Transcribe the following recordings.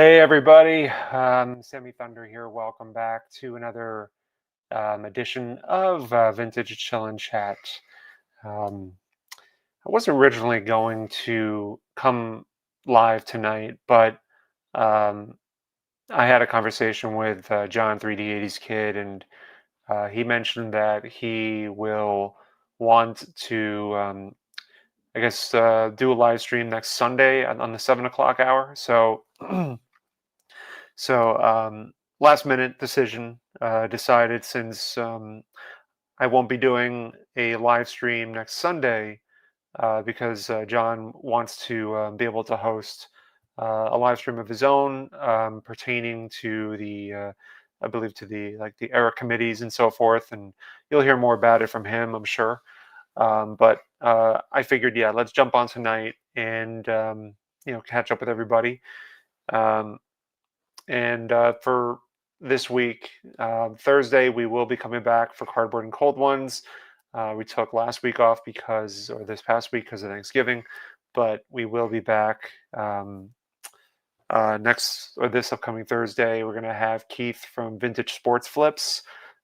Hey everybody, Sammy Thunder here. Welcome back to another edition of Vintage Chill and Chat. Um, I wasn't originally going to come live tonight, but um, I had a conversation with John 3D80's kid, and he mentioned that he will want to, I guess, do a live stream next Sunday on the 7 o'clock hour. So. So, last minute decision, decided since I won't be doing a live stream next Sunday because John wants to be able to host a live stream of his own pertaining to I believe to the ERIC committees and so forth, and you'll hear more about it from him, I'm sure. But I figured, yeah, let's jump on tonight and catch up with everybody. Um, and for this week, Thursday, we will be coming back for Cardboard and Cold Ones. We took last week off or this past week because of Thanksgiving, but we will be back this upcoming Thursday. We're going to have Keith from Vintage Sports Flips.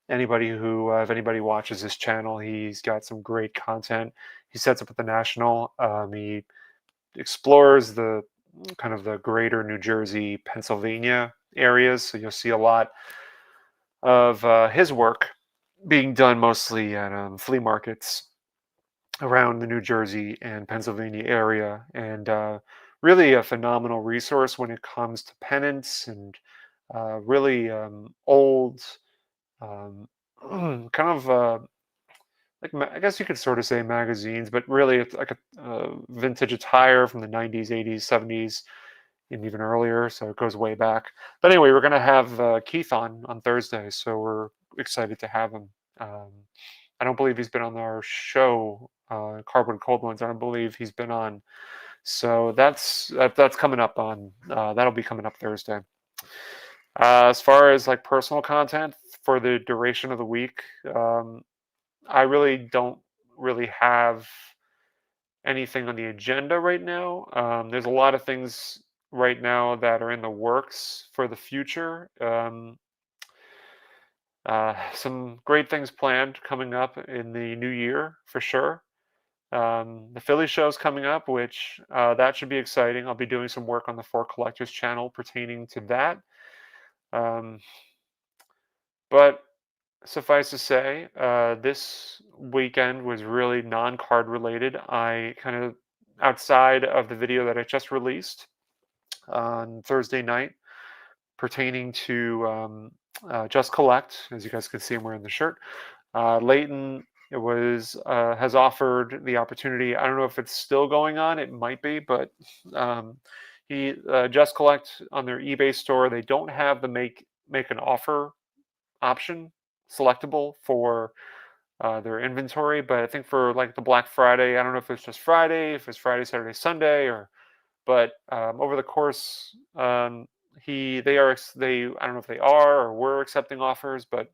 If anybody watches this channel, he's got some great content. He sets up at the National. He explores the kind of the greater New Jersey, Pennsylvania areas. So you'll see a lot of his work being done mostly at flea markets around the New Jersey and Pennsylvania area, and really a phenomenal resource when it comes to pennants and really old, um, kind of I guess you could sort of say magazines, but really it's like a vintage attire from the 90s, 80s, 70s, and even earlier. So it goes way back. But anyway, we're going to have Keith on Thursday, so we're excited to have him. I don't believe he's been on our show, Carbon Cold Ones. I don't believe he's been on. So that's coming up that'll be coming up Thursday. As far as like personal content for the duration of the week, I really don't really have anything on the agenda right now. There's a lot of things right now that are in the works for the future. Some great things planned coming up in the new year for sure. The Philly show's coming up, which that should be exciting. I'll be doing some work on the For Collectors channel pertaining to that. Um, but suffice to say, this weekend was really non-card related. I kind of, outside of the video that I just released on Thursday night, pertaining to Just Collect, as you guys can see, I'm wearing the shirt. Leighton has offered the opportunity. I don't know if it's still going on. It might be, but he Just Collect on their eBay store. They don't have the make an offer option selectable for their inventory, but I think for like the Black Friday, I don't know if it's just Friday, if it's Friday, Saturday, Sunday, but over the course, I don't know if they are or were accepting offers, but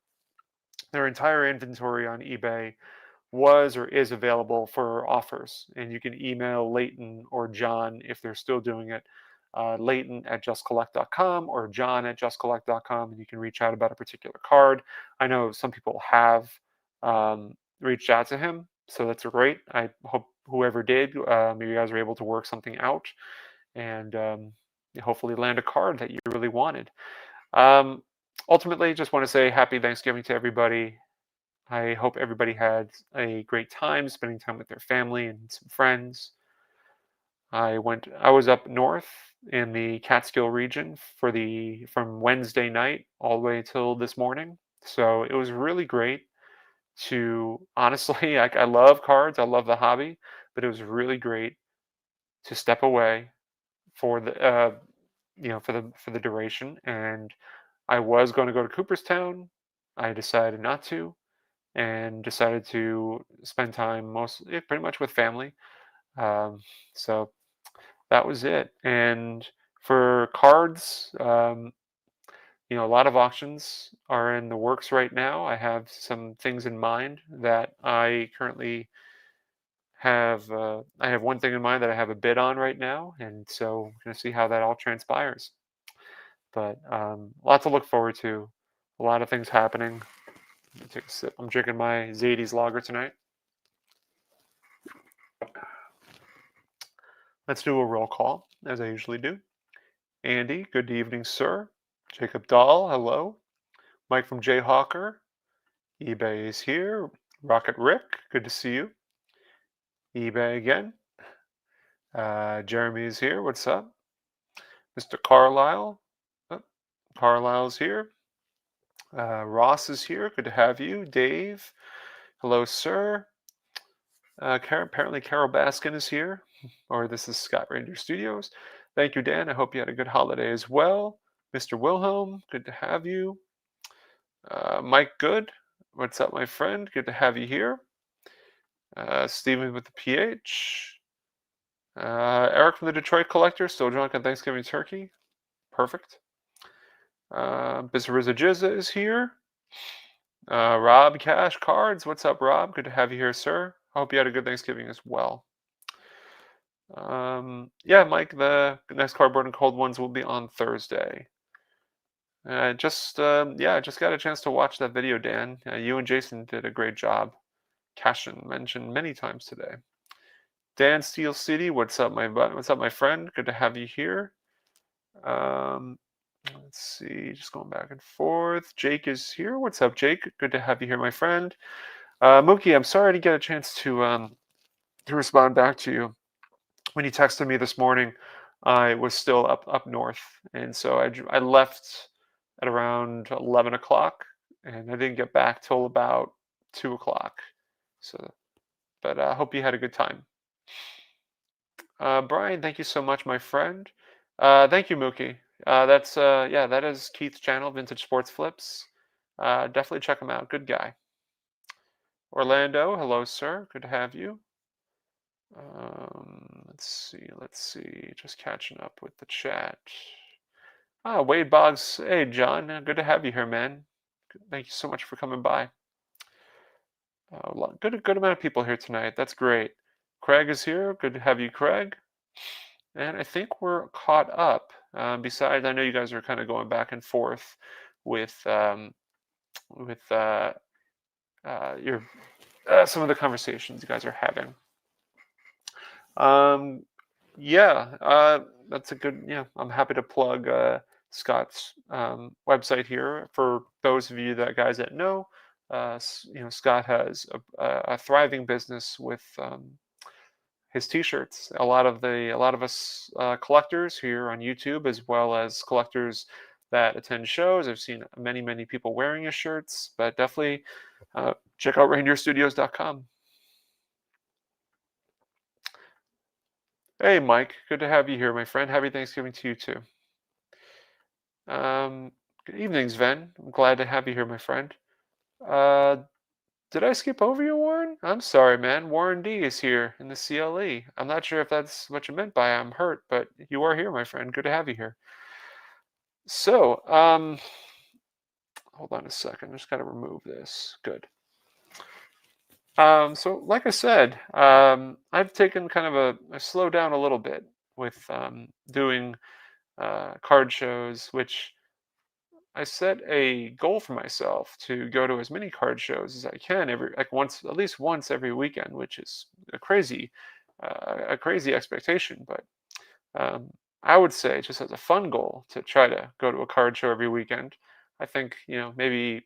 their entire inventory on eBay was or is available for offers, and you can email Leighton or John if they're still doing it. Leighton at justcollect.com or John at justcollect.com, and you can reach out about a particular card. I know some people have reached out to him, so that's great. I hope whoever did, maybe you guys were able to work something out and hopefully land a card that you really wanted. Ultimately, just want to say happy Thanksgiving to everybody. I hope everybody had a great time spending time with their family and some friends. I was up north in the Catskill region from Wednesday night all the way till this morning. So it was really great to honestly, I love cards, I love the hobby, but it was really great to step away for the duration. And I was going to go to Cooperstown. I decided not to, and decided to spend time pretty much with family. So that was it. And for cards, a lot of auctions are in the works right now. I have some things in mind that I currently have. I have one thing in mind that I have a bid on right now, and so I'm going to see how that all transpires. But a lot to look forward to. A lot of things happening. Let me take a sip. I'm drinking my Zaides lager tonight. Let's do a roll call, as I usually do. Andy, good evening, sir. Jacob Dahl, hello. Mike from Jayhawker. eBay is here. Rocket Rick, good to see you. eBay again. Jeremy is here. What's up? Mr. Carlisle. Oh, Carlisle's here. Ross is here. Good to have you. Dave. Hello, sir. Apparently Carol Baskin is here, or this is Scott Ranger Studios. Thank you, Dan. I hope you had a good holiday as well. Mr. Wilhelm, good to have you. Mike Good, what's up, my friend? Good to have you here. Stephen with the PH. Eric from the Detroit Collector, still drunk on Thanksgiving turkey. Perfect. Bizarriza Jizza is here. Rob Cash Cards, what's up, Rob? Good to have you here, sir. I hope you had a good Thanksgiving as well. Yeah, Mike, the next Cardboard and Cold ones will be on Thursday. I just got a chance to watch that video, Dan. You and Jason did a great job. Cashin mentioned many times today. Dan Steel City, what's up, my friend? Good to have you here. Let's see, just going back and forth. Jake is here. What's up, Jake? Good to have you here, my friend. Mookie, I'm sorry to get a chance to respond back to you. When you texted me this morning, I was still up north, and so I left at around 11 o'clock, and I didn't get back till about 2 o'clock. So, but I hope you had a good time. Brian, thank you so much, my friend. Thank you, Mookie. That is Keith's channel, Vintage Sports Flips. Definitely check him out. Good guy. Orlando, hello, sir. Good to have you. Let's see. Just catching up with the chat. Wade Boggs. Hey, John. Good to have you here, man. Thank you so much for coming by. Good amount of people here tonight. That's great. Craig is here. Good to have you, Craig. And I think we're caught up. Besides, I know you guys are kind of going back and forth with your some of the conversations you guys are having. That's a good. Yeah, I'm happy to plug Scott's website here for those of you guys that know. Scott has a thriving business with his T-shirts. A lot of us collectors here on YouTube, as well as collectors that attend shows. I've seen many people wearing his shirts, but definitely check out ReindeerStudios.com. Hey, Mike. Good to have you here, my friend. Happy Thanksgiving to you too. Good evening, Sven. I'm glad to have you here, my friend. Did I skip over you, Warren? I'm sorry, man. Warren D is here in the CLE. I'm not sure if that's what you meant by I'm hurt, but you are here, my friend. Good to have you here. So, hold on a second. I just got to remove this. Good. So, like I said, I've taken kind of a slow down a little bit with doing card shows, which I set a goal for myself to go to as many card shows as I can at least once every weekend, which is a crazy expectation. But I would say just as a fun goal to try to go to a card show every weekend. I think maybe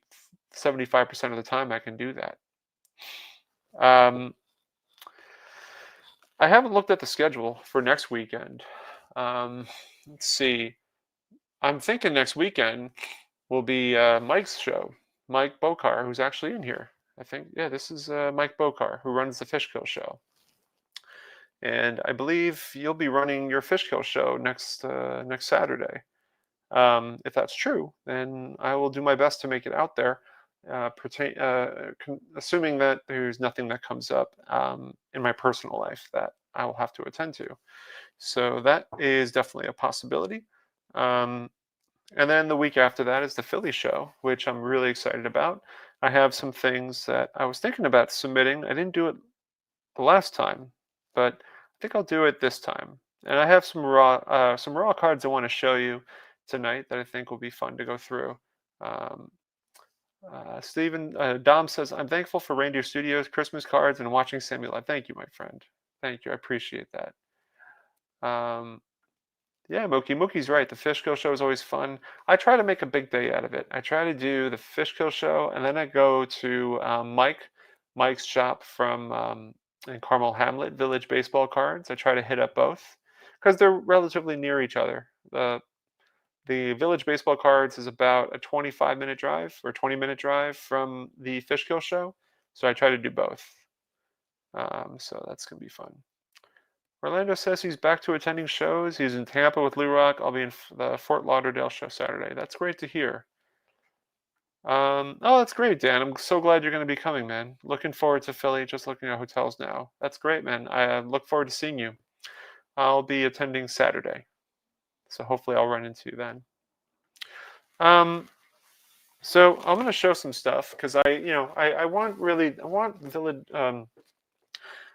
75% of the time I can do that. I haven't looked at the schedule for next weekend. Let's see. I'm thinking next weekend will be Mike's show. Mike Bokar, who's actually in here. I think, yeah, this is Mike Bokar, who runs the Fishkill show. And I believe you'll be running your Fishkill show next Saturday. If that's true, then I will do my best to make it out there, assuming that there's nothing that comes up in my personal life that I will have to attend to. So that is definitely a possibility. And then the week after that is the Philly show, which I'm really excited about. I have some things that I was thinking about submitting. I didn't do it the last time, but I think I'll do it this time. And I have some raw cards I want to show you tonight that I think will be fun to go through. Um, Dom says, I'm thankful for Reindeer Studios, Christmas cards, and watching Sammy live. Thank you, my friend. Thank you. I appreciate that. Yeah, Mookie's right. The Fishkill show is always fun. I try to make a big day out of it. I try to do the Fishkill show, and then I go to Mike's shop from in Carmel Hamlet, Village Baseball Cards. I try to hit up both because they're relatively near each other. The Village Baseball Cards is about a 25-minute drive or 20-minute drive from the Fishkill show, so I try to do both. So that's gonna be fun. Orlando says he's back to attending shows. He's in Tampa with Lou Rock. I'll be in the Fort Lauderdale show Saturday. That's great to hear. Oh, that's great, Dan. I'm so glad you're going to be coming, man. Looking forward to Philly. Just looking at hotels now. That's great, man. I look forward to seeing you. I'll be attending Saturday, so hopefully I'll run into you then. So I'm going to show some stuff because I want Village.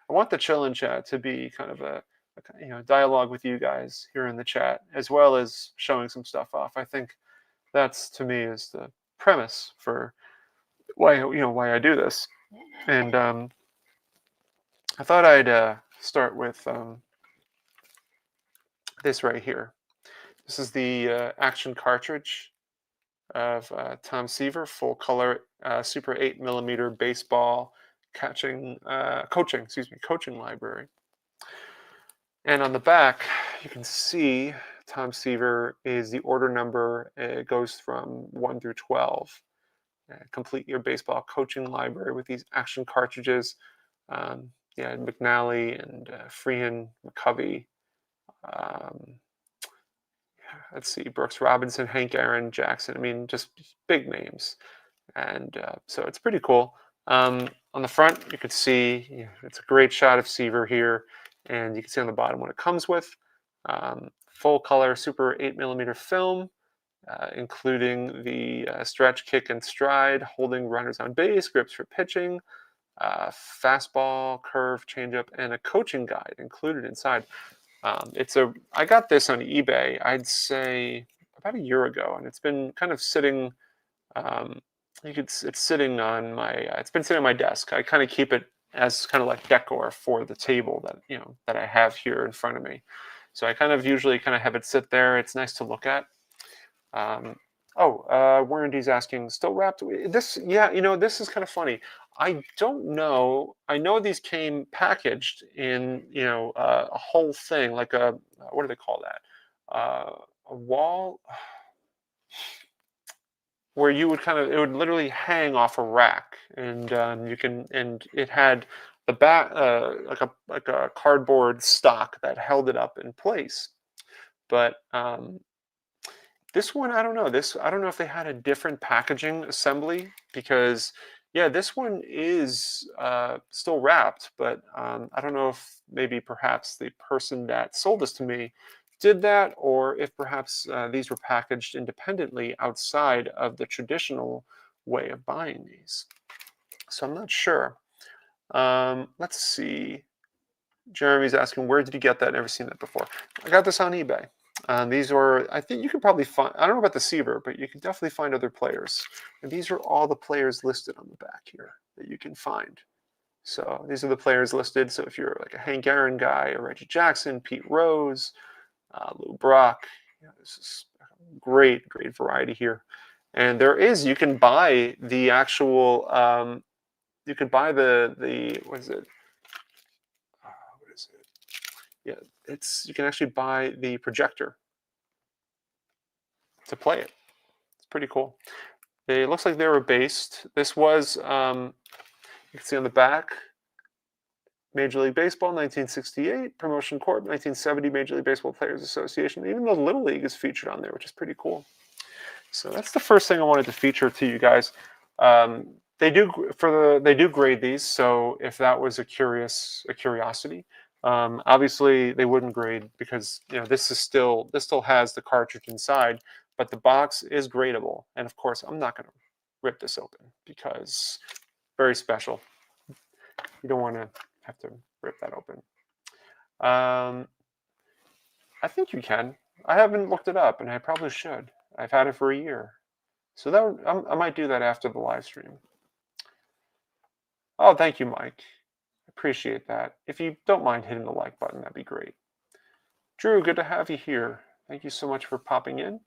I want the chill and chat to be kind of a dialogue with you guys here in the chat, as well as showing some stuff off. I think that's, to me, is the premise for why I do this. And I thought I'd start with this right here. This is the action cartridge of Tom Seaver, full color Super 8mm baseball coaching library. And on the back, you can see Tom Seaver is the order number. It goes from 1 through 12. Complete your baseball coaching library with these action cartridges. McNally and Freehan, McCovey. Let's see, Brooks Robinson, Hank Aaron, Jackson. I mean, just big names. And so it's pretty cool. On the front, you could see it's a great shot of Seaver here. And you can see on the bottom what it comes with. Full color Super 8mm film, including the stretch, kick, and stride, holding runners on base, grips for pitching, fastball, curve, changeup, and a coaching guide included inside. I got this on eBay, I'd say about a year ago, and it's been kind of sitting. It's sitting on my. It's been sitting on my desk. I kind of keep it as kind of like decor for the table that I have here in front of me. So I kind of usually kind of have it sit there. It's nice to look at. Warranty's asking, still wrapped? This, yeah, this is kind of funny. I don't know. I know these came packaged in, a whole thing, like what do they call that? A wall where it would literally hang off a rack, and and it had the back, like a cardboard stock that held it up in place. But this one, I don't know. I don't know if they had a different packaging assembly, because this one is still wrapped, but I don't know if maybe perhaps the person that sold this to me did that, or if perhaps these were packaged independently outside of the traditional way of buying these. So I'm not sure. Let's see. Jeremy's asking, where did you get that? Never seen that before. I got this on eBay. These are, I think you can probably find, I don't know about the Seaver, but you can definitely find other players. And these are all the players listed on the back here that you can find. So these are the players listed. So if you're like a Hank Aaron guy, or Reggie Jackson, Pete Rose, Lou Brock, this is great variety here. And you can buy the actual, you could buy the what is it? What is it? Yeah, you can actually buy the projector to play it. It's pretty cool. It looks like they were based. This was, you can see on the back, Major League Baseball, 1968, Promotion Corp, 1970, Major League Baseball Players Association. Even the Little League is featured on there, which is pretty cool. So that's the first thing I wanted to feature to you guys. They do grade these, so if that was a curiosity, obviously they wouldn't grade, because this still has the cartridge inside, but the box is gradable. And of course, I'm not going to rip this open, because very special. You don't want to have to rip that open. I think you can. I haven't looked it up, and I probably should. I've had it for a year. So I might do that after the live stream. Oh, thank you, Mike. Appreciate that. If you don't mind hitting the like button, that'd be great. Drew, good to have you here. Thank you so much for popping in.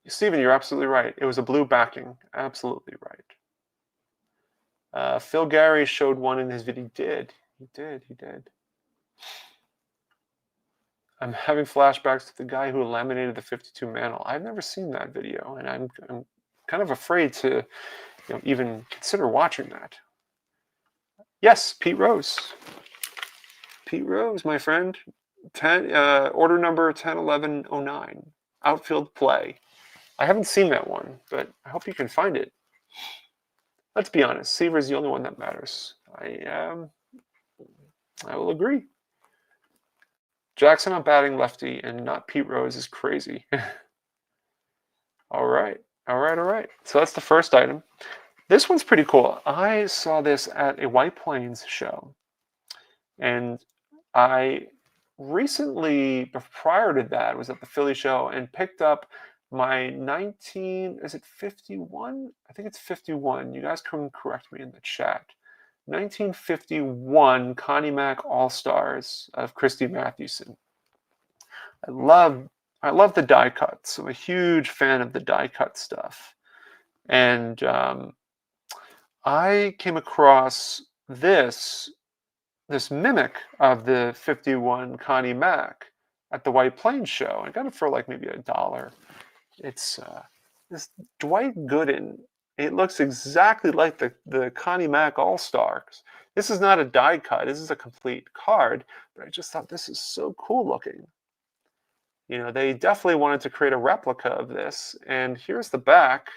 Steven, you're absolutely right. It was a blue backing. Absolutely right. Phil Gary showed one in his video. He did. He did. I'm having flashbacks to the guy who laminated the 52 mantle. I've never seen that video, and I'm kind of afraid to even consider watching that. Yes, Pete Rose. Pete Rose, my friend. Order number 101109. Outfield play. I haven't seen that one, but I hope you can find it. Let's be honest. Seaver is the only one that matters. I will agree. Jackson on batting lefty and not Pete Rose is crazy. All right. So that's the first item. This one's pretty cool. I saw this at a White Plains show. And I recently, prior to that, was at the Philly show and picked up my 51? I think it's 51. You guys can correct me in the chat. 1951 Connie Mack All-Stars of Christy Mathewson. I love the die cuts. I'm a huge fan of the die cut stuff. And I came across this mimic of the 51 Connie Mack at the White Plains show. I got it for like maybe $1. It's this Dwight Gooden. It looks exactly like the Connie Mack All-Stars. This is not a die cut. This is a complete card, but I just thought this is so cool looking. They definitely wanted to create a replica of this, and here's the back.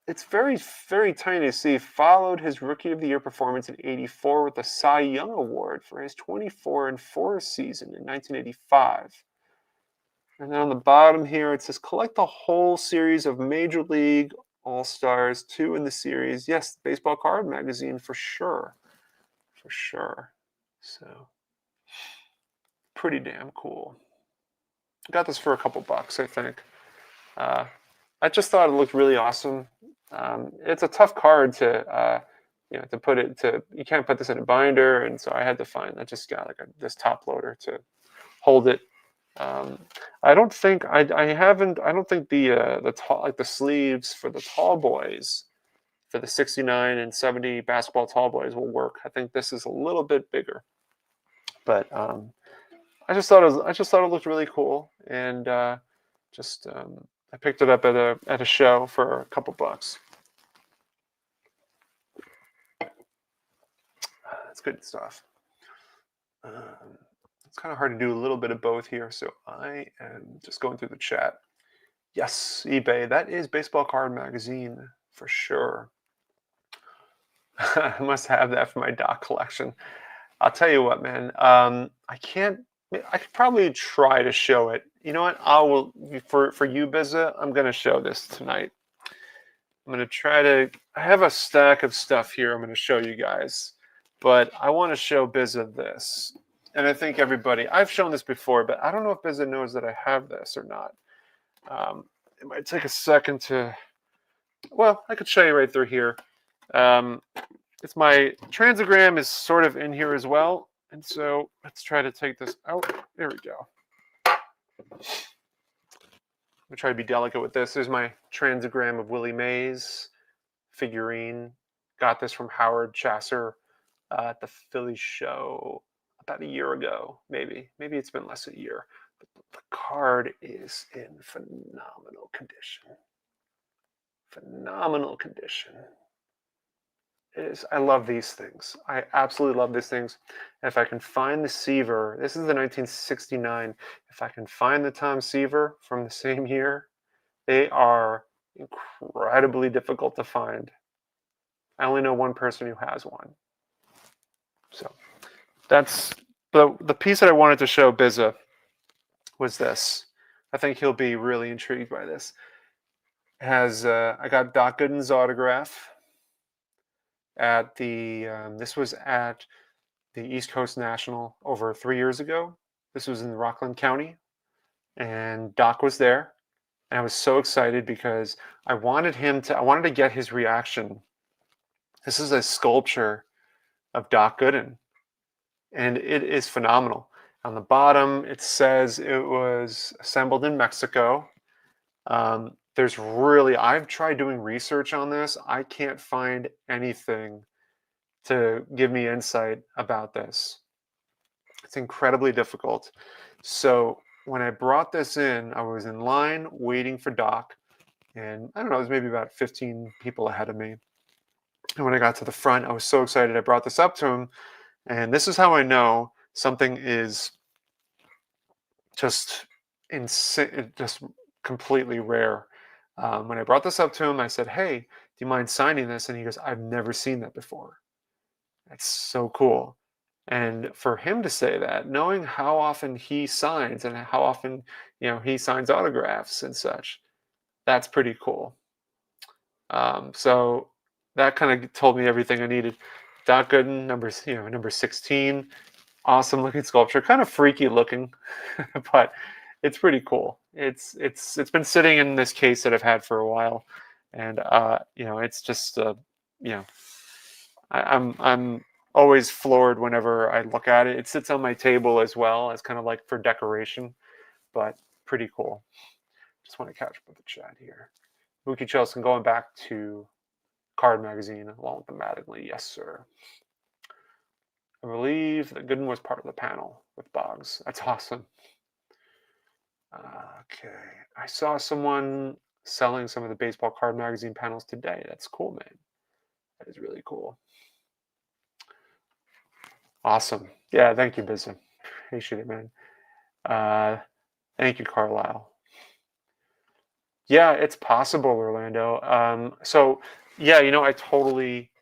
It's very, very tiny to see. Followed his Rookie of the Year performance in '84 with the Cy Young Award for his 24-4 season in 1985. And then on the bottom here, it says, collect the whole series of Major League All-Stars, 2 in the series. Yes, Baseball Card Magazine for sure. For sure. So, pretty damn cool. Got this for a couple bucks, I think. I just thought it looked really awesome. It's a tough card to put it to. You can't put this in a binder, and so I had to find. I just got like this top loader to hold it. I don't think I don't think the sleeves for the tall boys for the 69 and 70 basketball tall boys will work. I think this is a little bit bigger, but I just thought it looked really cool, and I picked it up at a show for a couple bucks. That's good stuff. It's kind of hard to do a little bit of both here, so I am just going through the chat. Yes, eBay. That is Baseball Card Magazine for sure. I must have that for my doc collection. I'll tell you what, man. I could probably try to show it. You know what? I will for you, Bizza. I'm gonna show this tonight. I'm gonna try to. I have a stack of stuff here. I'm gonna show you guys, but I want to show Bizza this. And I think everybody, I've shown this before, but I don't know if Bizza knows that I have this or not. It might take a second to, well, I could show you right through here. It's my Transagram is sort of in here as well. And so let's try to take this out. There we go. I'm gonna try to be delicate with this. There's my Transagram of Willie Mays figurine. Got this from Howard Chasser at the Philly show about a year ago, maybe it's been less than a year, but the card is in phenomenal condition. I love these things. I absolutely love these things. And if I can find the Seaver, this is the 1969. If I can find the Tom Seaver from the same year, they are incredibly difficult to find. I only know one person who has one. So that's the piece that I wanted to show Bizza was this. I think he'll be really intrigued by this. It has I got Doc Gooden's autograph at the this was at the East Coast National over 3 years ago. This was in Rockland County, and Doc was there. And I was so excited because I wanted to get his reaction. This is a sculpture of Doc Gooden, and it is phenomenal. On the bottom, it says it was assembled in Mexico. I've tried doing research on this. I can't find anything to give me insight about this. It's incredibly difficult. So when I brought this in, I was in line waiting for Doc, and I don't know, it was maybe about 15 people ahead of me. And when I got to the front, I was so excited. I brought this up to him, and this is how I know something is just insane, just completely rare. When I brought this up to him, I said, "Hey, do you mind signing this?" And he goes, "I've never seen that before." That's so cool. And for him to say that, knowing how often he signs and how often, he signs autographs and such, that's pretty cool. So that kind of told me everything I needed. Doc Gooden, number 16, awesome looking sculpture, kind of freaky looking, but it's pretty cool. It's been sitting in this case that I've had for a while, and it's just you know, I'm always floored whenever I look at it. It sits on my table as well as kind of like for decoration, but pretty cool. Just want to catch up with the chat here. Mookie Chilson going back to Card Magazine along with the Mattingly. Yes, sir. I believe that Gooden was part of the panel with Boggs. That's awesome. Okay. I saw someone selling some of the Baseball Card Magazine panels today. That's cool, man. That is really cool. Awesome. Yeah, thank you, Bizim. Appreciate it, man. Thank you, Carlisle. Yeah, it's possible, Orlando. So, yeah, I totally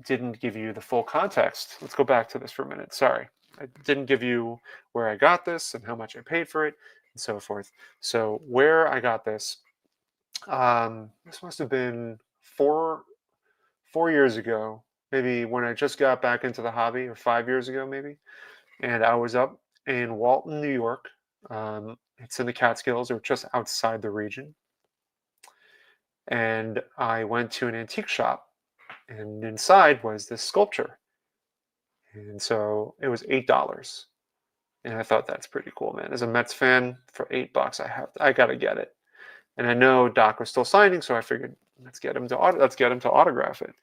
didn't give you the full context. Let's go back to this for a minute. Sorry. I didn't give you where I got this and how much I paid for it and so forth. So, where I got this, this must have been four years ago, maybe when I just got back into the hobby, or 5 years ago, maybe. And I was up in Walton, New York. It's in the Catskills, or just outside the region. And I went to an antique shop, and inside was this sculpture. And so it was $8. And I thought that's pretty cool, man. As a Mets fan, for $8, I gotta get it. And I know Doc was still signing, so I figured let's get him to autograph it.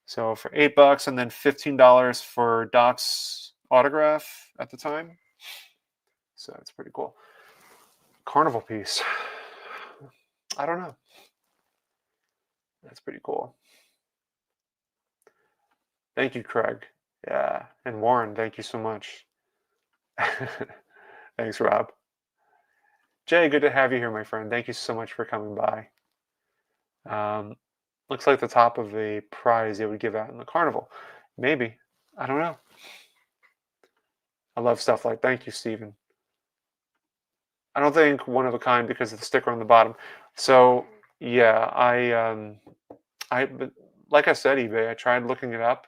So for $8 and then $15 for Doc's autograph at the time. So it's pretty cool. Carnival piece. I don't know. That's pretty cool. Thank you, Craig. Yeah. And Warren, thank you so much. Thanks, Rob. Jay, good to have you here, my friend. Thank you so much for coming by. Looks like the top of a prize they would give out in the carnival. Maybe. I don't know. I love stuff like thank you, Stephen. I don't think one of a kind because of the sticker on the bottom. So yeah, but like I said, eBay. I tried looking it up.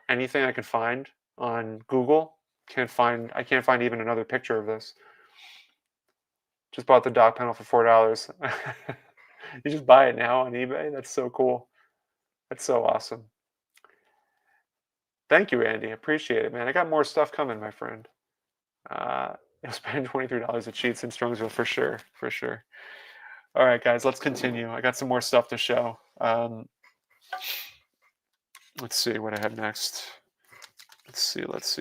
Anything I could find on Google. I can't find even another picture of this. Just bought the Doc panel for $4. You just buy it now on eBay. That's so cool. That's so awesome. Thank you, Andy. Appreciate it, man. I got more stuff coming, my friend. You'll spend $23 at Sheets in Strongsville for sure. For sure. All right, guys, let's continue. I got some more stuff to show. Let's see what I have next. Let's see. Let's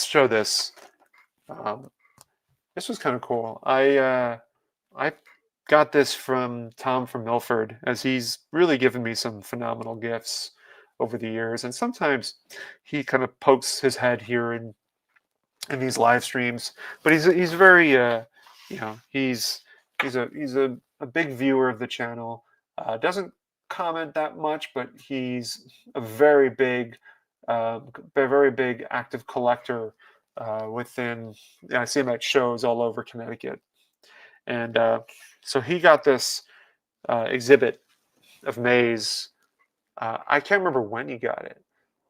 show this. This was kind of cool. I got this from Tom from Milford, as he's really given me some phenomenal gifts over the years. And sometimes he kind of pokes his head here in these live streams, but he's very he's a big viewer of the channel. Doesn't comment that much, but he's a very big active collector within. I see him at shows all over Connecticut, and so he got this exhibit of Mays. I can't remember when he got it,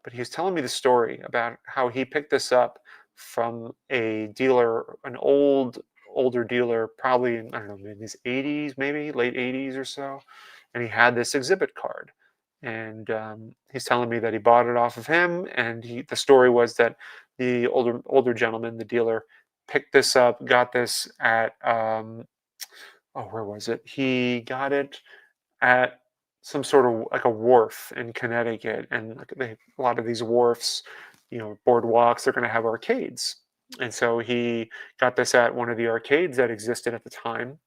but he was telling me the story about how he picked this up from a dealer, an older dealer, probably in, I don't know, in his 80s, maybe late 80s or so, and he had this exhibit card, and he's telling me that he bought it off of him, and the story was that the older gentleman, the dealer, picked this up, got this at oh, where was it? He got it at some sort of like a wharf in Connecticut, and like a lot of these wharfs, boardwalks, they're going to have arcades, and so he got this at one of the arcades that existed at the time,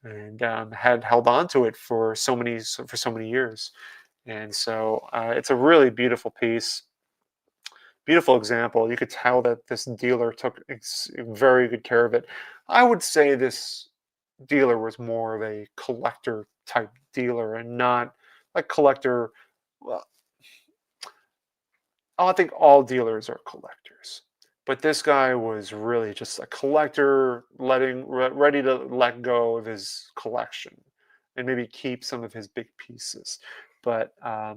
and had held on to it for so many years, and so it's a really beautiful piece. Beautiful example. You could tell that this dealer took very good care of it. I would say this dealer was more of a collector type dealer and not like collector. Well, I think all dealers are collectors, but this guy was really just a collector, ready to let go of his collection and maybe keep some of his big pieces. But I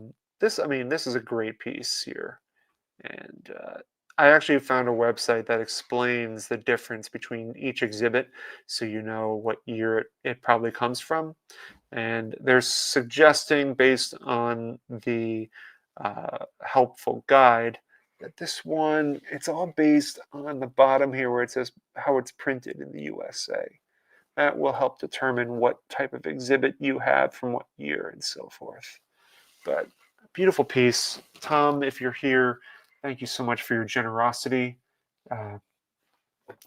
mean, this is a great piece here. And I actually found a website that explains the difference between each exhibit so you know what year it probably comes from. And they're suggesting, based on the helpful guide, that this one, it's all based on the bottom here where it says how it's printed in the USA. That will help determine what type of exhibit you have from what year and so forth. But beautiful piece. Tom, if you're here, thank you so much for your generosity. Uh,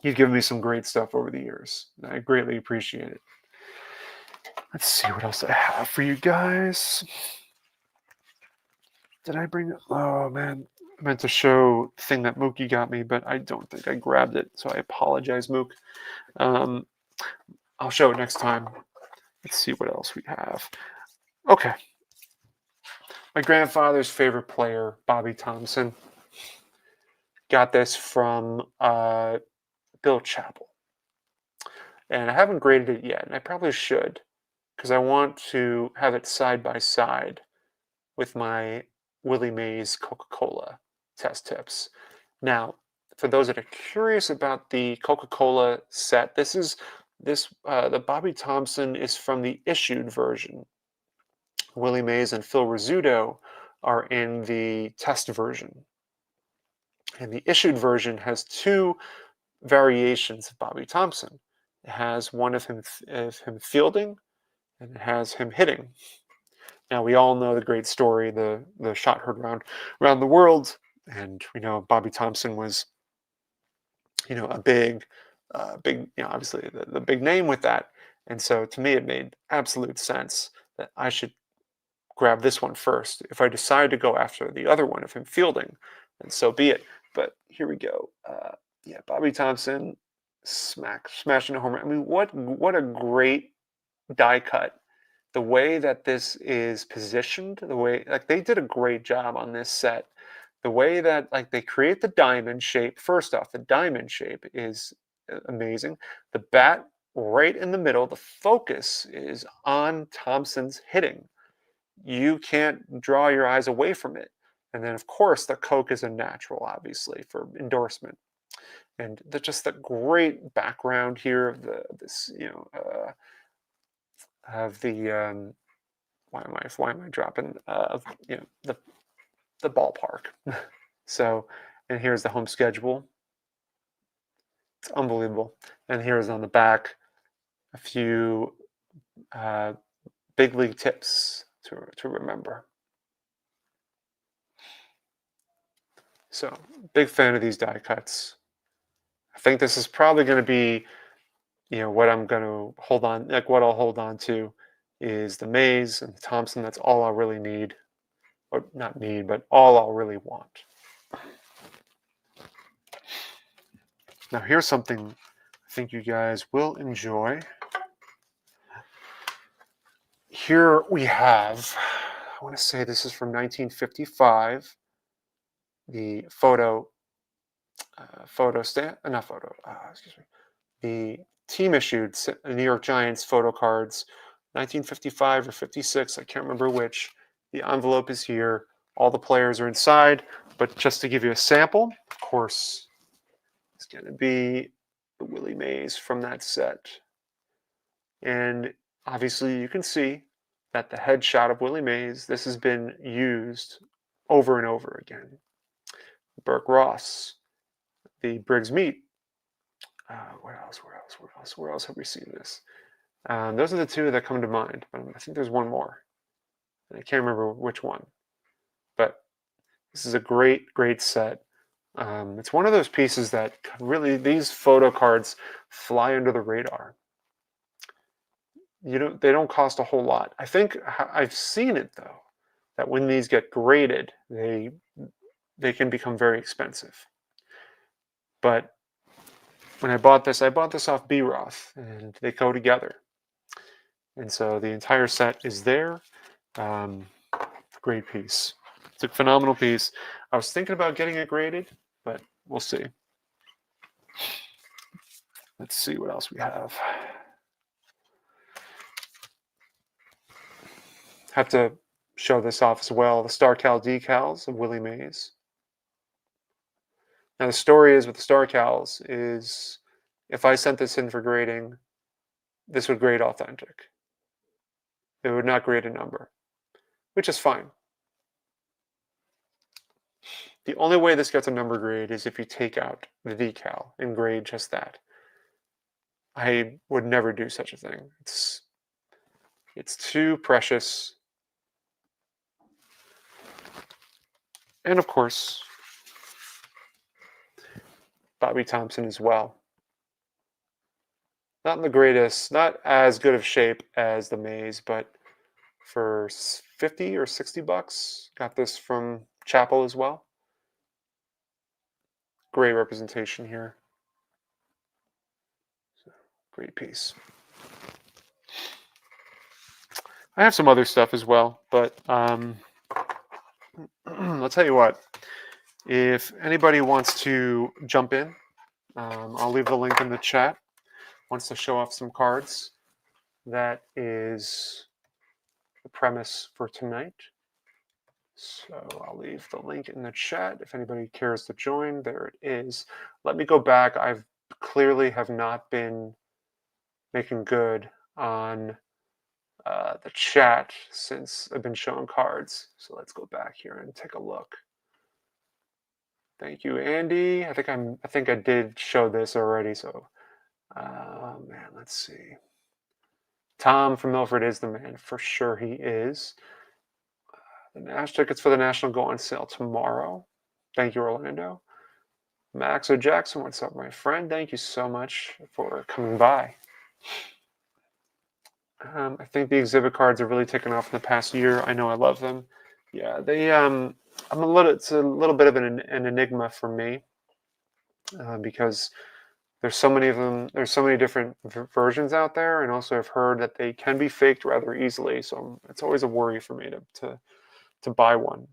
you've given me some great stuff over the years. I greatly appreciate it. Let's see what else I have for you guys. Did I bring? Oh man, I meant to show the thing that Mookie got me, but I don't think I grabbed it. So I apologize, Mook. Um, I'll show it next time. Let's see what else we have. Okay. My grandfather's favorite player, Bobby Thompson. Got this from Bill Chappell. And I haven't graded it yet, and I probably should, because I want to have it side by side with my Willie Mays Coca-Cola test tips. Now, for those that are curious about the Coca-Cola set, the Bobby Thompson is from the issued version. Willie Mays and Phil Rizzuto are in the test version. And the issued version has two variations of Bobby Thompson. It has one of him fielding, and it has him hitting. Now we all know the great story, the shot heard around the world, and we know Bobby Thompson was, a big, obviously the big name with that. And so to me, it made absolute sense that I should grab this one first. If I decide to go after the other one of him fielding, then so be it. But here we go. Yeah, Bobby Thompson smashing a homer. I mean, what a great die cut. The way that this is positioned, the way like they did a great job on this set. The way that like they create the diamond shape. First off, the diamond shape is amazing. The bat right in the middle, the focus is on Thompson's hitting. You can't draw your eyes away from it. And then, of course, the Coke is a natural, obviously, for endorsement. And just the great background here of why am I dropping the ballpark. So, and here's the home schedule. It's unbelievable. And here's on the back a few big league tips to remember. So, big fan of these die cuts. I think this is probably going to be, what I'm going to hold on, like what I'll hold on to is the Mays and the Thompson. That's all I'll really need, or not need, but all I'll really want. Now, here's something I think you guys will enjoy. Here we have, I want to say this is from 1955, the the team issued New York Giants photo cards, 1955 or 56, I can't remember which. The envelope is here. All the players are inside, but just to give you a sample, of course, it's going to be the Willie Mays from that set. And obviously you can see that the headshot of Willie Mays, this has been used over and over again. Burke Ross, the Briggs Meat. Where else have we seen this? Those are the two that come to mind, but I think there's one more. And I can't remember which one. But this is a great set. It's one of those pieces that really, these photo cards fly under the radar. They don't cost a whole lot. I think I've seen it though, that when these get graded, they can become very expensive. But when I bought this off B-Roth, and they go together. And so the entire set is there. Great piece. It's a phenomenal piece. I was thinking about getting it graded, but we'll see. Let's see what else we have. Have to show this off as well. The StarCal decals of Willie Mays. Now the story is with the StarCals is if I sent this in for grading, this would grade authentic. It would not grade a number, which is fine. The only way this gets a number grade is if you take out the decal and grade just that. I would never do such a thing. It's too precious. And of course, Bobby Thompson as well. Not in the greatest, not as good of shape as the Mays, but for 50 or 60 bucks, got this from Chapel as well. Great representation here. So, great piece. I have some other stuff as well, but I'll tell you what. If anybody wants to jump in, I'll leave the link in the chat. Wants to show off some cards. That is the premise for tonight. So I'll leave the link in the chat if anybody cares to join. There it is. Let me go back. I've clearly have not been making good on the chat since I've been showing cards. So let's go back here and take a look. Thank you, Andy. I think I did show this already. So, man, let's see. Tom from Milford is the man. For sure he is. The Nash tickets for the National go on sale tomorrow. Thank you, Orlando. Max O. Jackson, what's up, my friend? Thank you so much for coming by. I think the exhibit cards have really taken off in the past year. I know I love them. Yeah, they. It's a little bit of an enigma for me because there's so many of them. There's so many different versions out there, and also I've heard that they can be faked rather easily. So it's always a worry for me to buy one.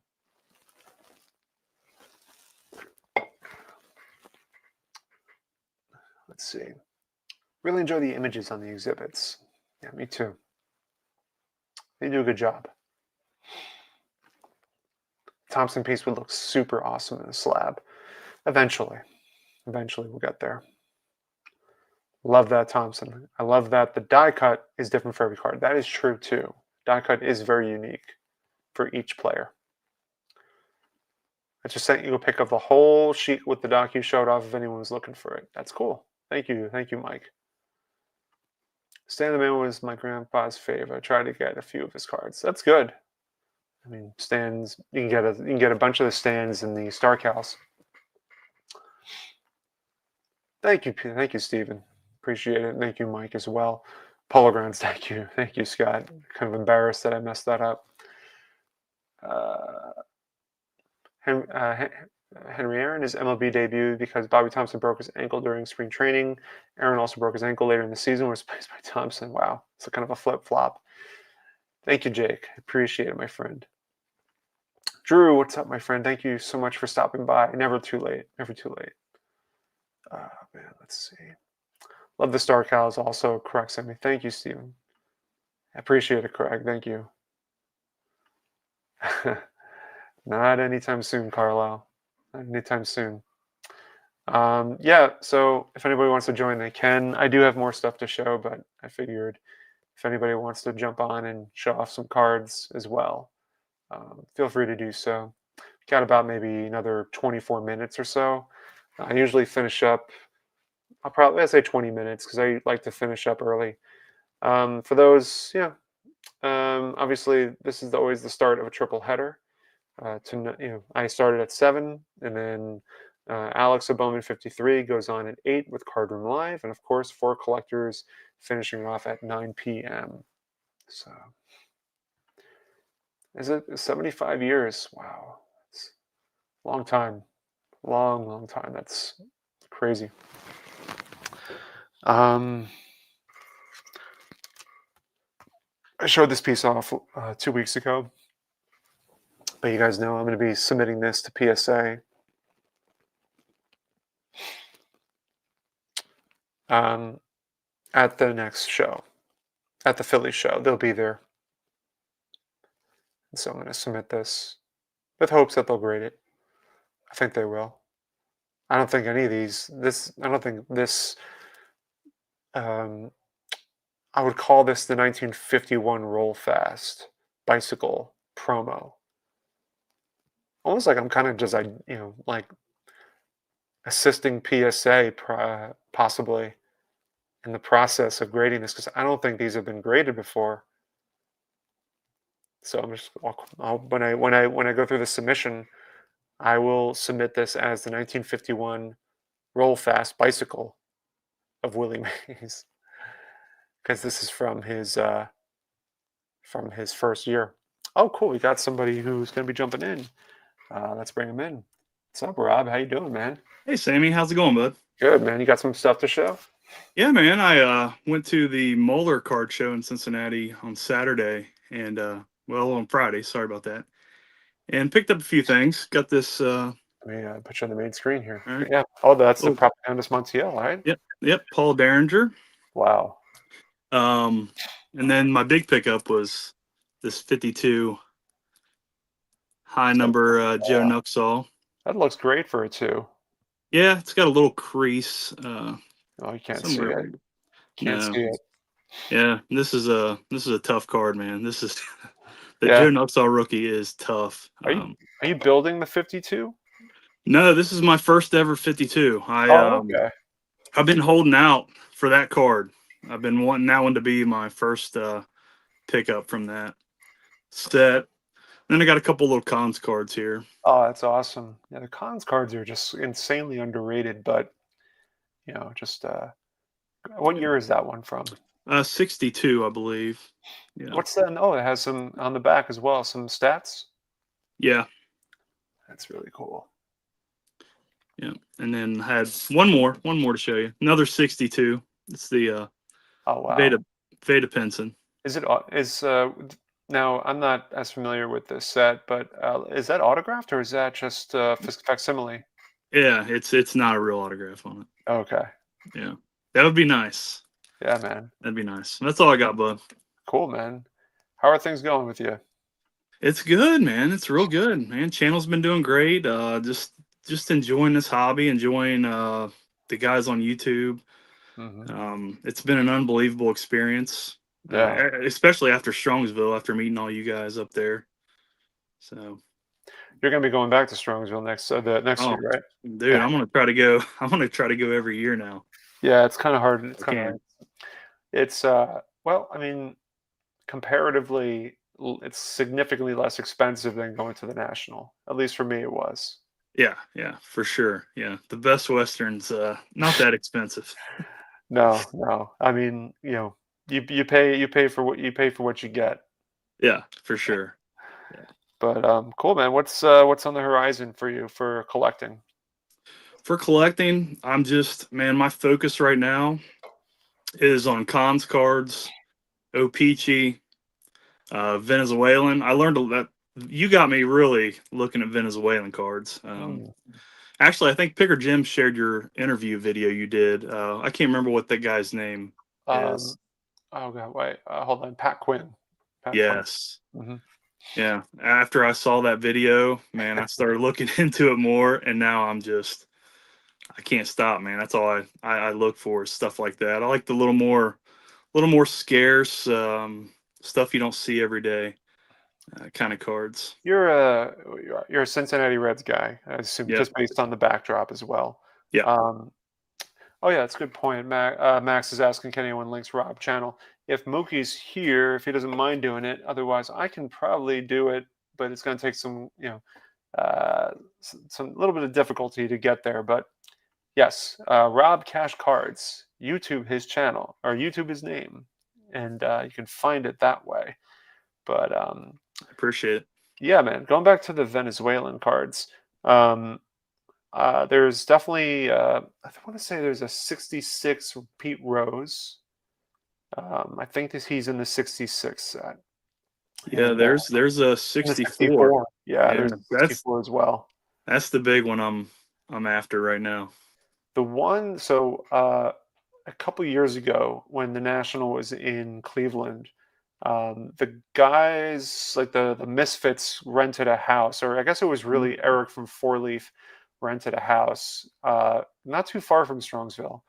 Let's see. Really enjoy the images on the exhibits. Yeah, me too. They do a good job. Thompson piece would look super awesome in a slab. Eventually we'll get there. Love that Thompson. I love that the die cut is different for every card. That is true too. Die cut is very unique for each player. I just sent you a pic of the whole sheet with the doc you showed off if anyone was looking for it. That's cool. Thank you, Mike. Stan the Man was my grandpa's favorite. I tried to get a few of his cards. That's good. I mean, Stans. You can get a bunch of the Stans in the StarCals. Thank you, Stephen. Appreciate it. Thank you, Mike, as well. Polo Grounds. Thank you, Scott. Kind of embarrassed that I messed that up. Henry Aaron, his MLB debut because Bobby Thompson broke his ankle during spring training. Aaron also broke his ankle later in the season, was replaced by Thompson. Wow, it's a kind of a flip-flop. Thank you, Jake. Appreciate it, my friend. Drew, what's up, my friend? Thank you so much for stopping by. Never too late. Never too late. Man, let's see. Love the StarCals also. Correct, sent me. Thank you, Steven. I appreciate it, Craig. Thank you. Not anytime soon, Carlo. Not anytime soon. Yeah, so if anybody wants to join, they can. I do have more stuff to show, but I figured if anybody wants to jump on and show off some cards as well, feel free to do so. Got about maybe another 24 minutes or so. I usually finish up, I'll say 20 minutes because I like to finish up early. For those, yeah, obviously this is always the start of a triple header. I started at 7, and then Alex Bowman 53 goes on at 8 with Card Room Live, and of course, 4 collectors finishing off at 9 p.m. So, is it 75 years? Wow, it's a long time, long time. That's crazy. I showed this piece off 2 weeks ago, but you guys know I'm going to be submitting this to PSA. At the next show, at the Philly show, they'll be there. And so I'm going to submit this with hopes that they'll grade it. I think they will. I don't think any of these, I don't think this, I would call this the 1951 Roll Fast bicycle promo. Almost like I'm kind of just, like assisting PSA possibly in the process of grading this, because I don't think these have been graded before. So I'm just, when I go through the submission, I will submit this as the 1951 Roll Fast bicycle of Willie Mays, because this is from his first year. Oh, cool! We got somebody who's going to be jumping in. Let's bring him in. What's up, Rob? How you doing, man? Hey, Sammy, how's it going, bud? Good, man. You got some stuff to show? Yeah, man. I went to the Moeller card show in Cincinnati on Saturday and on Friday. Sorry about that. And picked up a few things. Got this. Let me put you on the main screen here. All right. Yeah. Oh, that's the Propagandist Montiel, right? Yep. Paul Derringer. Wow. And then my big pickup was this 52 high number Joe Nuxall. That looks great for a 2. Yeah, it's got a little crease. Oh, you can't somewhere. see it. Can't see it. Yeah, this is a tough card, man. This is the Joe Nuxall rookie is tough. Are you building the 52? No, this is my first ever 52. Okay. I've been holding out for that card. I've been wanting that one to be my first pickup from that set. Then I got a couple little cons cards here. Oh, that's awesome. Yeah, the cons cards are just insanely underrated, but just what year is that one from? 62, I believe. Yeah. What's that? Oh, it has some on the back as well, some stats. Yeah. That's really cool. Yeah. And then had one more to show you. Another 62. It's the oh wow. Veda Pinson. Now, I'm not as familiar with this set, but is that autographed or is that just facsimile? Yeah, it's not a real autograph on it. Okay. Yeah, that would be nice. Yeah, man. That'd be nice. That's all I got, bud. Cool, man. How are things going with you? It's good, man. It's real good, man. Channel's been doing great. Just enjoying this hobby, enjoying the guys on YouTube. Mm-hmm. It's been an unbelievable experience. Yeah. Especially after Strongsville, after meeting all you guys up there. So you're gonna be going back to Strongsville next year, right? Dude, I'm gonna try to go. I'm gonna try to go every year now. Yeah, it's kind of hard. It's kind of hard. It's well, I mean, comparatively, it's significantly less expensive than going to the National. At least for me, it was. Yeah, for sure. Yeah, the Best Western's not that expensive. No. I mean, you pay for what you get. Yeah, for sure. Yeah. But cool, man. What's on the horizon for you for collecting? For collecting, I'm just, man, my focus right now is on cons cards, O-Pee-Chee, Venezuelan. I learned that you got me really looking at Venezuelan cards. Actually, I think Picker Jim shared your interview video you did. I can't remember what that guy's name is. Oh god, wait, hold on, Pat Quinn. Yes. Mm-hmm. Yeah. After I saw that video, man, I started looking into it more, and now I can't stop, man. That's all I look for is stuff like that. I like the little more scarce stuff you don't see every day kind of cards. You're a Cincinnati Reds guy, I assume, Yep. just based on the backdrop as well. Yeah. Um, oh yeah, that's a good point. Max is asking, can anyone links Rob channel? If Mookie's here, if he doesn't mind doing it, otherwise I can probably do it, but it's going to take some, some little bit of difficulty to get there. But yes, Rob Cash Cards, YouTube his channel or YouTube his name, and you can find it that way. But I appreciate it. yeah, man, going back to the Venezuelan cards, um, there's definitely I want to say there's a 66 Pete Rose. I think he's in the 66 set, Yeah, and there's a in the 64. 64. Yeah, Yeah, there's a 64 as well. that's the big one I'm after right now. The one, so a couple years ago when the National was in Cleveland, the guys like the Misfits rented a house, or I guess it was Mhm. really Eric from Four Leaf rented a house not too far from Strongsville,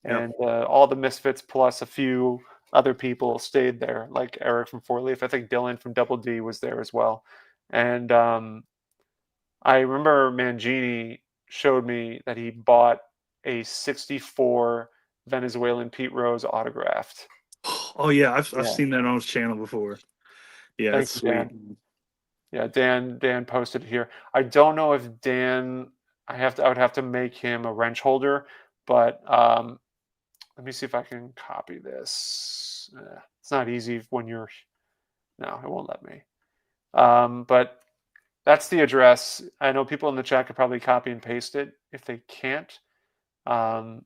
Yep. and all the Misfits plus a few other people stayed there, like Eric from Four Leaf. I think Dylan from Double D was there as well, and I remember Mangini showed me that he bought a 64 Venezuelan Pete Rose autographed. Oh yeah, I've Yeah. seen that on his channel before. Yeah, Thank it's you, sweet. Dan. Yeah, Dan posted it here. I don't know if Dan I would have to make him a wrench holder, but let me see if I can copy this. It's not easy when you're no, it won't let me. But that's the address. I know people in the chat could probably copy and paste it. If they can't, um,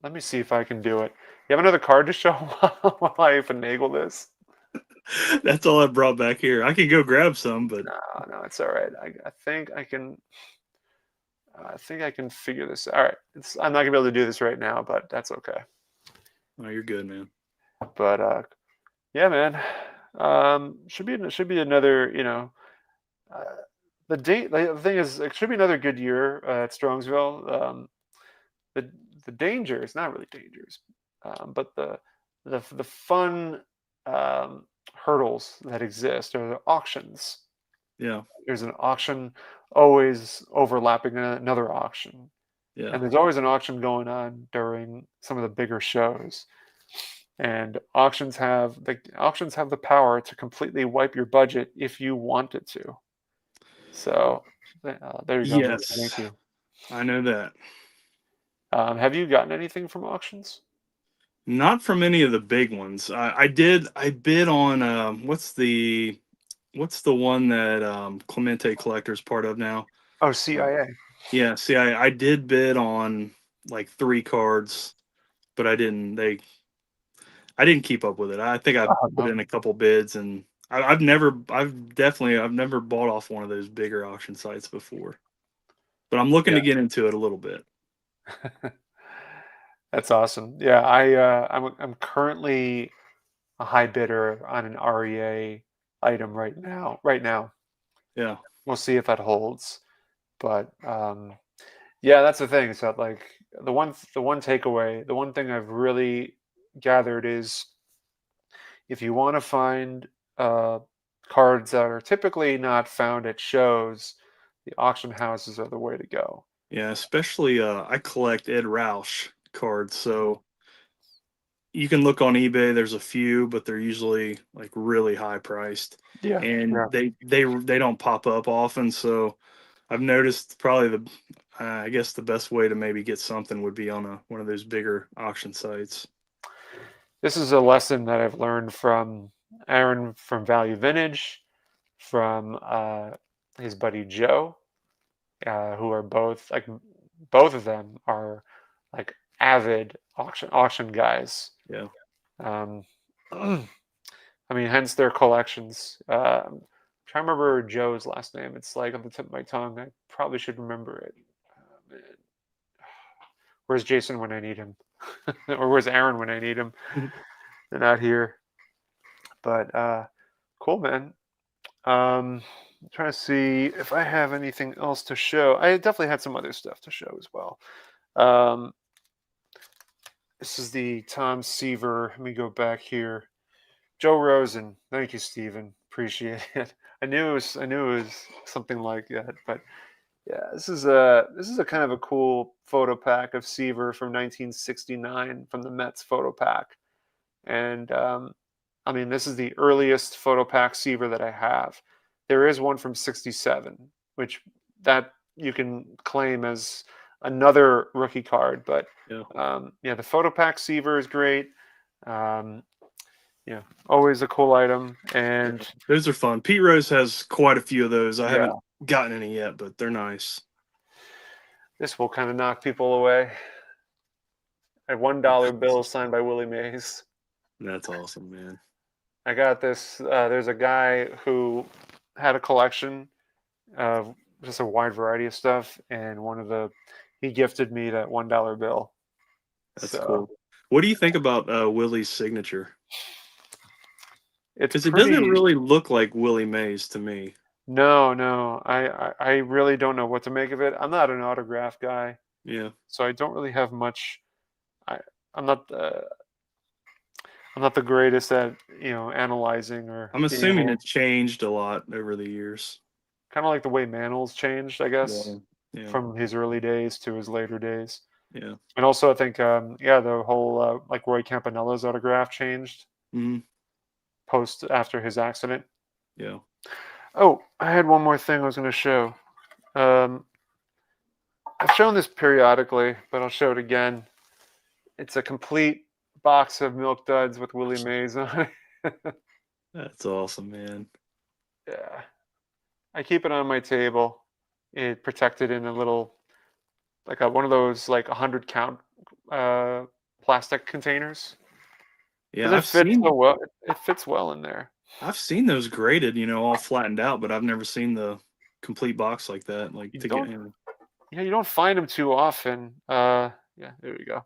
let me see if I can do it. You have another card to show while I finagle this? That's all I brought back here. I could go grab some, but No, it's all right. I think I can. I think I can figure this. All right, I'm not gonna be able to do this right now, but that's okay. oh, you're good, man. But yeah, man, should be another. Uh, the thing is, it should be another good year at Strongsville. The the danger is not really dangers, but the fun hurdles that exist are the auctions. Yeah, There's an auction always overlapping another auction, yeah, and there's always an auction going on during some of the bigger shows. And auctions have the power to completely wipe your budget if you want it to. So there you go, Mookie. yes, Thank you. I know that. Have you gotten anything from auctions? Not from any of the big ones. I bid on what's the one that Clemente Collector's part of now? Oh, Uh, CIA. yeah, see, I did bid on like 3 cards, but I didn't keep up with it. I think I Oh, put no. in a couple bids, and I've never bought off one of those bigger auction sites before, but I'm looking Yeah, to get into it a little bit. that's awesome. Yeah, I'm currently a high bidder on an REA item right now. Right now, Yeah, we'll see if that holds. But yeah, that's the thing. So like the one takeaway, the one thing I've really gathered is if you want to find uh, cards that are typically not found at shows, the auction houses are the way to go. yeah. Especially I collect Ed Roush cards, Mhm. so you can look on eBay. There's a few, but they're usually like really high priced, Yeah, and yeah. they don't pop up often. So I've noticed probably I guess the best way to maybe get something would be on a one of those bigger auction sites. This is a lesson that I've learned from Aaron from Value Vintage, from his buddy Joe, who are both like both of them are like avid auction guys. Yeah. Um, I mean, hence their collections. Trying to remember Joe's last name. It's like on the tip of my tongue. I probably should remember it. Man. Where's Jason when I need him? Or where's Aaron when I need him? They're not here. But cool, man. I'm trying to see if I have anything else to show. I definitely had some other stuff to show as well. Um, this is the Tom Seaver. Let me go back here. Joe Rosen. Thank you, Stephen. Appreciate it. I knew it was something like that. But yeah, this is a kind of a cool photo pack of Seaver from 1969 from the Mets photo pack. And I mean, this is the earliest photo pack Seaver that I have. There is one from '67, which that you can claim as another rookie card. But Yeah. yeah, the photo pack Seaver is great. Um, yeah, always a cool item. And Those are fun. Pete Rose has quite a few of those. I yeah, haven't gotten any yet, but they're nice. this will kind of knock people away. A $1 bill signed by Willie Mays. That's awesome, man. I got this. There's a guy who had a collection of just a wide variety of stuff, and he gifted me that $1 bill. That's So cool. What do you think about Willie's signature? it's Because it pretty. doesn't really look like Willie Mays to me. No. I really don't know what to make of it. I'm not an autograph guy, Yeah. so I don't really have much. I I'm not I'm not the greatest at analyzing or I'm being assuming able. it's changed a lot over the years. Kind of like the way Mantl's changed, I guess, Yeah. Yeah. from his early days to his later days. Yeah. And also, I think, yeah, the whole like Roy Campanella's autograph changed Mhm. after his accident. Yeah. Oh, I had one more thing I was going to show. Um, I've shown this periodically, but I'll show it again. It's a complete box of Milk Duds with Willie Mays on it. That's awesome, man. Yeah, I keep it on my table. It protected in a little, like one of those like 100 count plastic containers. Yeah, Because it fits so well. It fits well in there. I've seen those graded, all flattened out, but I've never seen the complete box like that. Like You to get don't, in. yeah, you don't find them too often. Yeah, there we go.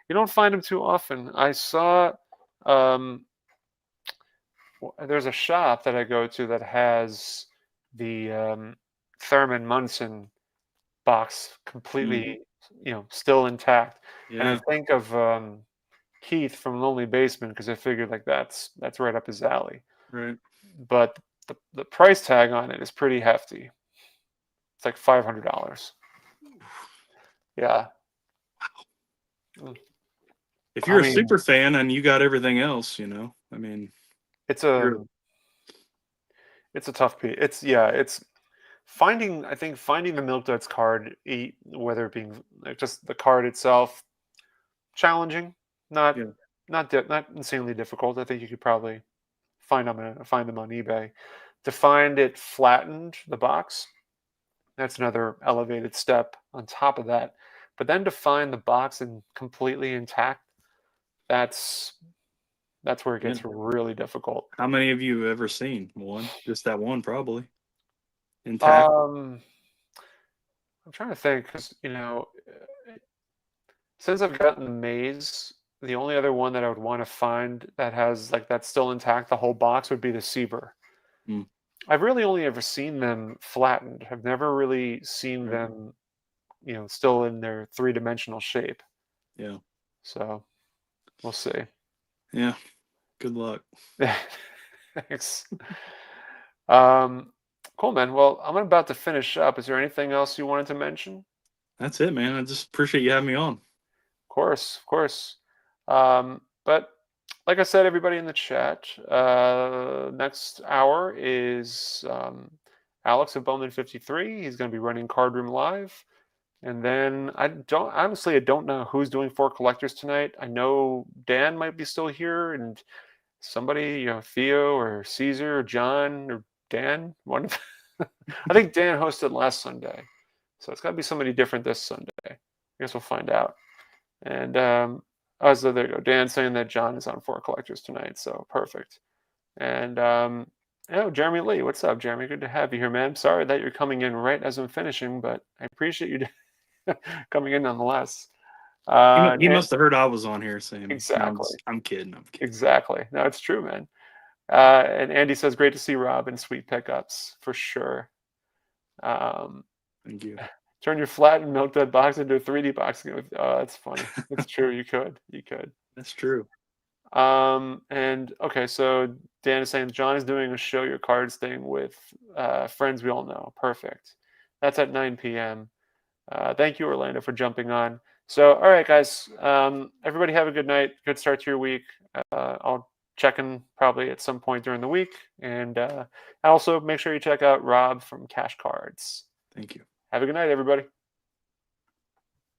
You don't find them too often. I saw, um, there's a shop that I go to that has the Thurman Munson box completely, still intact. And I Yeah. think of Keith from Lonely Basement because I figured like that's right up his alley. Right. But the price tag on it is pretty hefty. It's like $500. Yeah. Mm. If I you're a mean, super fan and you got everything else, I mean, it's you're, a tough piece. It's finding. I think finding the Milk Duds card, whether it being like just the card itself, challenging. Not yeah, not insanely difficult. I think you could probably find them on eBay. To find it flattened, the box, that's another elevated step on top of that. But then to find the box and completely intact, that's where it yeah. gets really difficult. How many have you ever seen? One, just that one, probably intact. I'm trying to think because since I've gotten the maze, the only other one that I would want to find that has like that's still intact, the whole box would be the Seaver. Mm. I've really only ever seen them flattened. I've never really seen Right. them, still in their three-dimensional shape. Yeah, So we'll see. yeah. Good luck. Thanks. Cool, man. Well, I'm about to finish up. Is there anything else you wanted to mention? That's it, man. I just appreciate you having me on. Of course, of course. But like I said, everybody in the chat, next hour is Alex of Bowman 53. He's going to be running Card Room Live. And then I don't know who's doing For Collectors tonight. I know Dan might be still here, and somebody, Theo or Caesar or John or Dan. I think Dan hosted last Sunday, so it's got to be somebody different this Sunday. I guess we'll find out. And so there you go. Dan saying that John is on For Collectors tonight, so perfect. And Jeremy Lee, what's up, Jeremy? Good to have you here, man. Sorry that you're coming in right as I'm finishing, but I appreciate you coming in nonetheless. He must have heard I was on here saying, exactly. No, I'm kidding. Exactly. No, it's true, man. And Andy says, great to see Rob and sweet pickups for sure. Thank you. Turn your flat and milk that box into a 3D box. Oh, that's funny. It's true. You could. That's true. And okay, so Dan is saying John is doing a show your cards thing with friends we all know. Perfect. That's at 9 p.m. Thank you, Orlando, for jumping on. So, all right, guys. Everybody have a good night. Good start to your week. I'll check in probably at some point during the week. And also make sure you check out Rob from Cash Cards. Thank you. Have a good night, everybody.